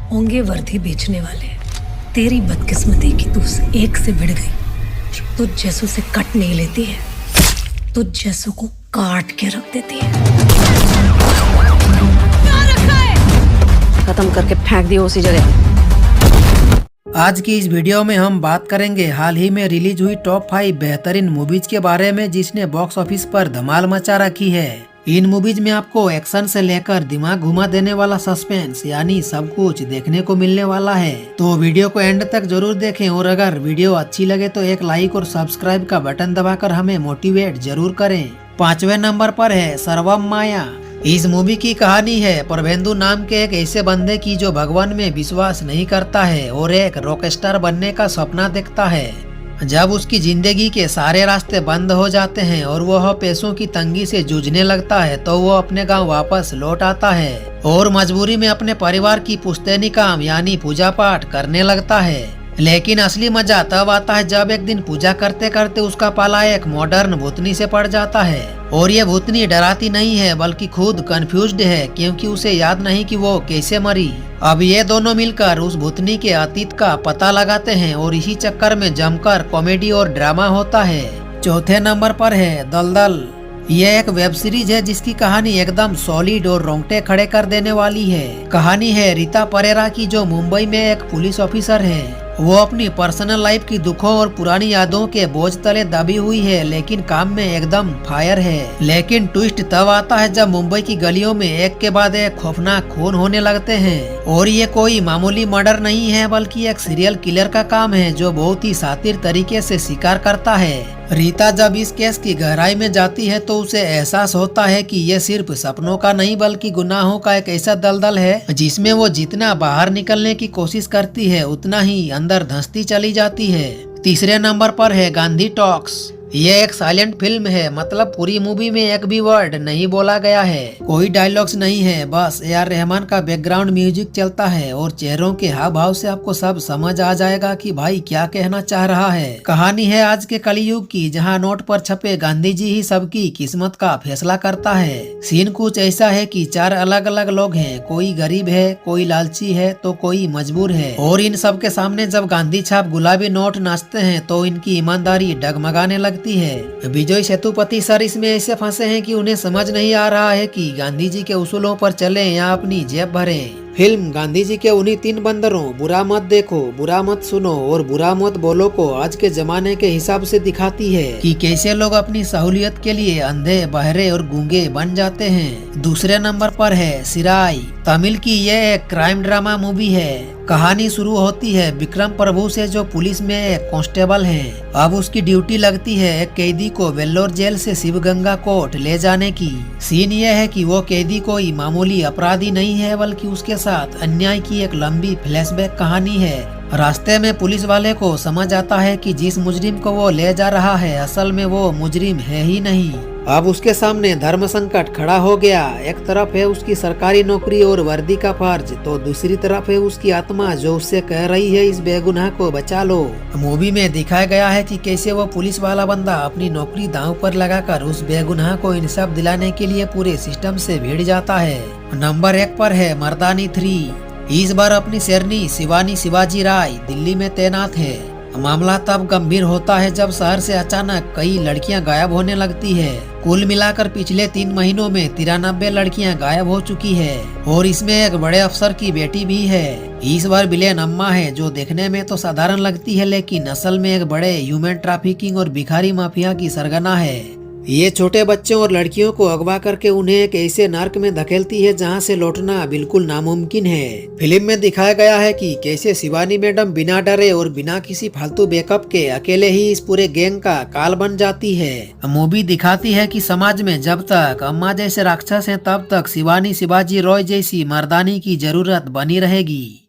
होंगे वर्दी बेचने वाले। तेरी बदकिस्मती की तू उस एक से भिड़ गई जो तुझ जैसों से कट नहीं लेती है, तुझ जैसों को काट के रख देती है। खत्म करके फेंक दियो उसी जगह। आज की इस वीडियो में हम बात करेंगे हाल ही में रिलीज हुई टॉप 5 बेहतरीन मूवीज के बारे में जिसने बॉक्स ऑफिस पर धमाल मचा रखी है। इन मूवीज में आपको एक्शन से लेकर दिमाग घुमा देने वाला सस्पेंस यानी सब कुछ देखने को मिलने वाला है, तो वीडियो को एंड तक जरूर देखें और अगर वीडियो अच्छी लगे तो एक लाइक और सब्सक्राइब का बटन दबाकर हमें मोटिवेट जरूर करें। 5वें नंबर पर है सर्वम माया। इस मूवी की कहानी है प्रभेंदु नाम के एक ऐसे बंदे की जो भगवान में विश्वास नहीं करता है और एक रॉकस्टार बनने का सपना देखता है। जब उसकी जिंदगी के सारे रास्ते बंद हो जाते हैं और वह पैसों की तंगी से जूझने लगता है तो वो अपने गांव वापस लौट आता है और मजबूरी में अपने परिवार की पुश्तैनी काम यानी पूजा पाठ करने लगता है। लेकिन असली मजा तब आता है जब एक दिन पूजा करते करते उसका पाला एक मॉडर्न भूतनी से पड़ जाता है और ये भूतनी डराती नहीं है बल्कि खुद कंफ्यूज्ड है क्योंकि उसे याद नहीं कि वो कैसे मरी। अब ये दोनों मिलकर उस भूतनी के अतीत का पता लगाते हैं और इसी चक्कर में जमकर कॉमेडी और ड्रामा होता है। 4थे नंबर पर है दलदल। यह एक वेब सीरीज है जिसकी कहानी एकदम सॉलिड और रोंगटे खड़े कर देने वाली है। कहानी है रीता परेरा की जो मुंबई में एक पुलिस ऑफिसर है। वो अपनी पर्सनल लाइफ की दुखों और पुरानी यादों के बोझ तले दबी हुई है लेकिन काम में एकदम फायर है। लेकिन ट्विस्ट तब आता है जब मुंबई की गलियों में एक के बाद एक खौफनाक खून होने लगते हैं और ये कोई मामूली मर्डर नहीं है बल्कि एक सीरियल किलर का काम है जो बहुत ही शातिर तरीके से शिकार करता है। रीता जब इस केस की गहराई में जाती है तो उसे एहसास होता है कि ये सिर्फ सपनों का नहीं बल्कि गुनाहों का एक ऐसा दलदल है जिसमें वो जितना बाहर निकलने की कोशिश करती है उतना ही अंदर धंसती चली जाती है। 3रे नंबर पर है गांधी टॉक्स। ये एक साइलेंट फिल्म है, मतलब पूरी मूवी में एक भी वर्ड नहीं बोला गया है, कोई डायलॉग्स नहीं है, बस AR रहमान का बैकग्राउंड म्यूजिक चलता है और चेहरों के हाव भाव से आपको सब समझ आ जाएगा कि भाई क्या कहना चाह रहा है। कहानी है आज के कलयुग की जहां नोट पर छपे गांधी जी ही सबकी किस्मत का फैसला करता है। सीन कुछ ऐसा है कि 4 अलग अलग लोग हैं, कोई गरीब है, कोई लालची है तो कोई मजबूर है और इन सब के सामने जब गांधी छाप गुलाबी नोट नाचते हैं तो इनकी ईमानदारी डगमगाने लगती है। विजय सेतुपति सर इसमें ऐसे फंसे हैं कि उन्हें समझ नहीं आ रहा है कि गांधी जी के उसूलों पर चलें या अपनी जेब भरें। फिल्म गांधी जी के उन्हीं 3 बंदरों बुरा मत देखो, बुरा मत सुनो और बुरा मत बोलो को आज के जमाने के हिसाब से दिखाती है कि कैसे लोग अपनी सहूलियत के लिए अंधे, बहरे और गूंगे बन जाते हैं। 2रे नंबर पर है सिराई। तमिल की यह एक क्राइम ड्रामा मूवी है। कहानी शुरू होती है विक्रम प्रभु से जो पुलिस में एक कांस्टेबल है। अब उसकी ड्यूटी लगती है एक कैदी को वेल्लोर जेल से शिवगंगा कोर्ट ले जाने की। सीन यह है कि वो कैदी कोई मामूली अपराधी नहीं है बल्कि उसके साथ अन्याय की एक लंबी फ्लैशबैक कहानी है। रास्ते में पुलिस वाले को समझ आता है कि जिस मुजरिम को वो ले जा रहा है असल में वो मुजरिम है ही नहीं। अब उसके सामने धर्म संकट खड़ा हो गया। एक तरफ है उसकी सरकारी नौकरी और वर्दी का फर्ज तो दूसरी तरफ है उसकी आत्मा जो उससे कह रही है इस बेगुनाह को बचा लो। मूवी में दिखाया गया है कि कैसे वो पुलिस वाला बंदा अपनी नौकरी दांव पर लगाकर उस बेगुनाह को इंसाफ दिलाने के लिए पूरे सिस्टम से भिड़ जाता है। नंबर 1 पर है मर्दानी 3। इस बार अपनी शेरनी शिवानी शिवाजी राय दिल्ली में तैनात है। मामला तब गंभीर होता है जब शहर से अचानक कई लड़कियां गायब होने लगती है। कुल मिलाकर पिछले 3 महीनों में 93 लड़कियां गायब हो चुकी है और इसमें एक बड़े अफसर की बेटी भी है। इस बार विलेन अम्मा है जो देखने में तो साधारण लगती है लेकिन असल में एक बड़े ह्यूमन ट्रैफिकिंग और भिखारी माफिया की सरगना है। ये छोटे बच्चों और लड़कियों को अगवा करके उन्हें एक ऐसे नर्क में धकेलती है जहां से लौटना बिल्कुल नामुमकिन है। फिल्म में दिखाया गया है कि कैसे शिवानी मैडम बिना डरे और बिना किसी फालतू बैकअप के अकेले ही इस पूरे गैंग का काल बन जाती है। मूवी दिखाती है कि समाज में जब तक अम्मा जैसे राक्षस हैं तब तक शिवानी शिवाजी रॉय जैसी मर्दानी की जरूरत बनी रहेगी।